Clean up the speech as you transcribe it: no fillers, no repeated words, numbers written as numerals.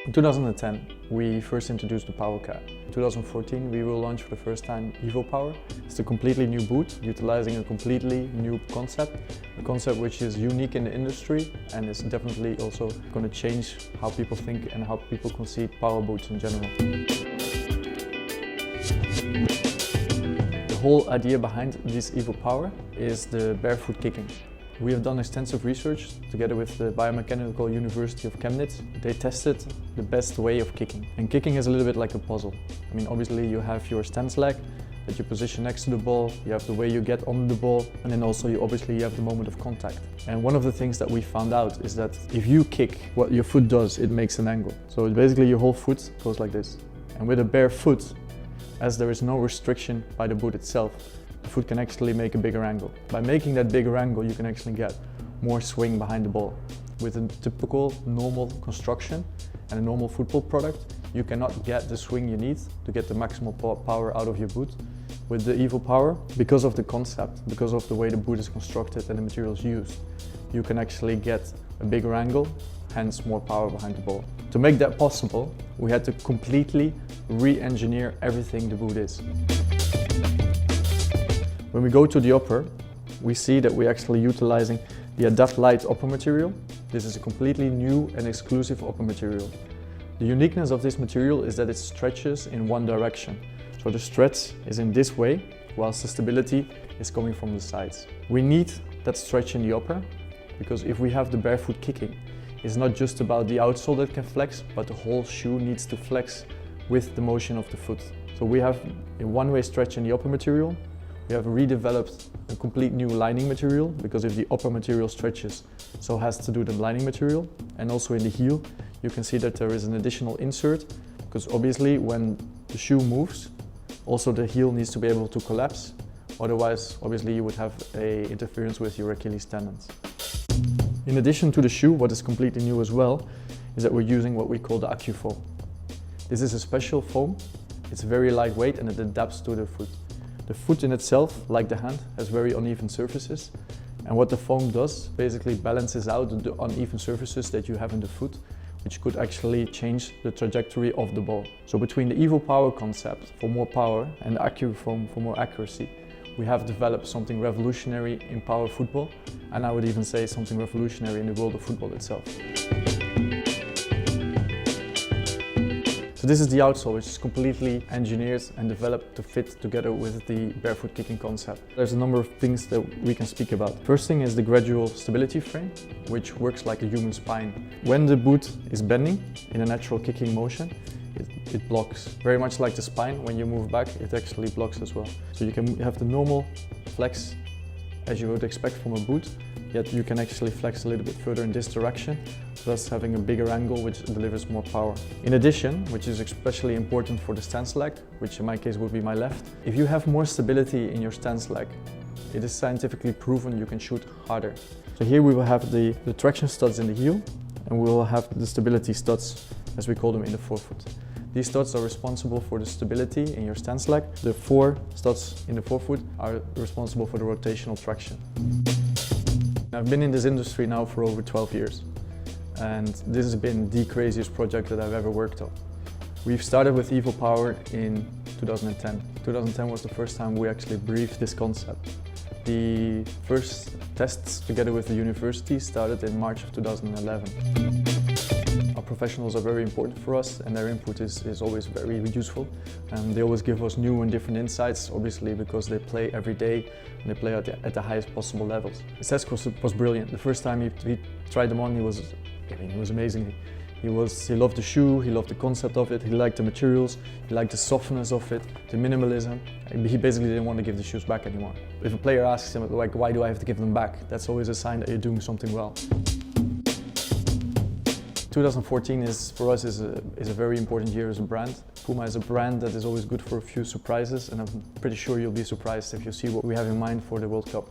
In 2010, we first introduced the Power Cat. In 2014, we will launch for the first time evoPOWER. It's a completely new boot, utilizing a completely new concept. A concept which is unique in the industry and is definitely also going to change how people think and how people conceive power boots in general. The whole idea behind this evoPOWER is the barefoot kicking. We have done extensive research together with the Biomechanical University of Chemnitz. They tested the best way of kicking. And kicking is a little bit like a puzzle. I mean, obviously you have your stance leg that you position next to the ball, you have the way you get on the ball, and then also you have the moment of contact. And one of the things that we found out is that if you kick, what your foot does, it makes an angle. So basically your whole foot goes like this. And with a bare foot, as there is no restriction by the boot itself, the foot can actually make a bigger angle. By making that bigger angle, you can actually get more swing behind the ball. With a typical normal construction and a normal football product, you cannot get the swing you need to get the maximal power out of your boot. With the evoPOWER, because of the concept, because of the way the boot is constructed and the materials used, you can actually get a bigger angle, hence more power behind the ball. To make that possible, we had to completely re-engineer everything the boot is. When we go to the upper, we see that we're actually utilizing the Adapt Light upper material. This is a completely new and exclusive upper material. The uniqueness of this material is that it stretches in one direction. So the stretch is in this way, whilst the stability is coming from the sides. We need that stretch in the upper, because if we have the barefoot kicking, it's not just about the outsole that can flex, but the whole shoe needs to flex with the motion of the foot. So we have a one-way stretch in the upper material. We have redeveloped a complete new lining material, because if the upper material stretches, so has to do the lining material. And also in the heel, you can see that there is an additional insert, because obviously when the shoe moves, also the heel needs to be able to collapse. Otherwise, obviously you would have an interference with your Achilles tendons. In addition to the shoe, what is completely new as well, is that we're using what we call the evoPOWER. This is a special foam. It's very lightweight and it adapts to the foot. The foot in itself, like the hand, has very uneven surfaces. And what the foam does, basically balances out the uneven surfaces that you have in the foot, which could actually change the trajectory of the ball. So between the evoPOWER concept for more power and the evoFoam for more accuracy, we have developed something revolutionary in power football, and I would even say something revolutionary in the world of football itself. So this is the outsole, which is completely engineered and developed to fit together with the barefoot kicking concept. There's a number of things that we can speak about. First thing is the gradual stability frame, which works like a human spine. When the boot is bending in a natural kicking motion, it blocks. Very much like the spine, when you move back, it actually blocks as well. So you can have the normal flex as you would expect from a boot, yet you can actually flex a little bit further in this direction, thus having a bigger angle which delivers more power. In addition, which is especially important for the stance leg, which in my case would be my left, if you have more stability in your stance leg, it is scientifically proven you can shoot harder. So here we will have the traction studs in the heel, and we will have the stability studs, as we call them, in the forefoot. These studs are responsible for the stability in your stance leg. The 4 studs in the forefoot are responsible for the rotational traction. I've been in this industry now for over 12 years, and this has been the craziest project that I've ever worked on. We've started with evoPOWER in 2010. 2010 was the first time we actually briefed this concept. The first tests together with the university started in March of 2011. Our professionals are very important for us, and their input is always very useful. And they always give us new and different insights, obviously because they play every day and they play at the highest possible levels. The test was brilliant. The first time he tried them on, he was amazing. He loved the shoe, he loved the concept of it, he liked the materials, he liked the softness of it, the minimalism. He basically didn't want to give the shoes back anymore. If a player asks him, like, why do I have to give them back? That's always a sign that you're doing something well. 2014 for us is a very important year as a brand. PUMA is a brand that is always good for a few surprises, and I'm pretty sure you'll be surprised if you see what we have in mind for the World Cup.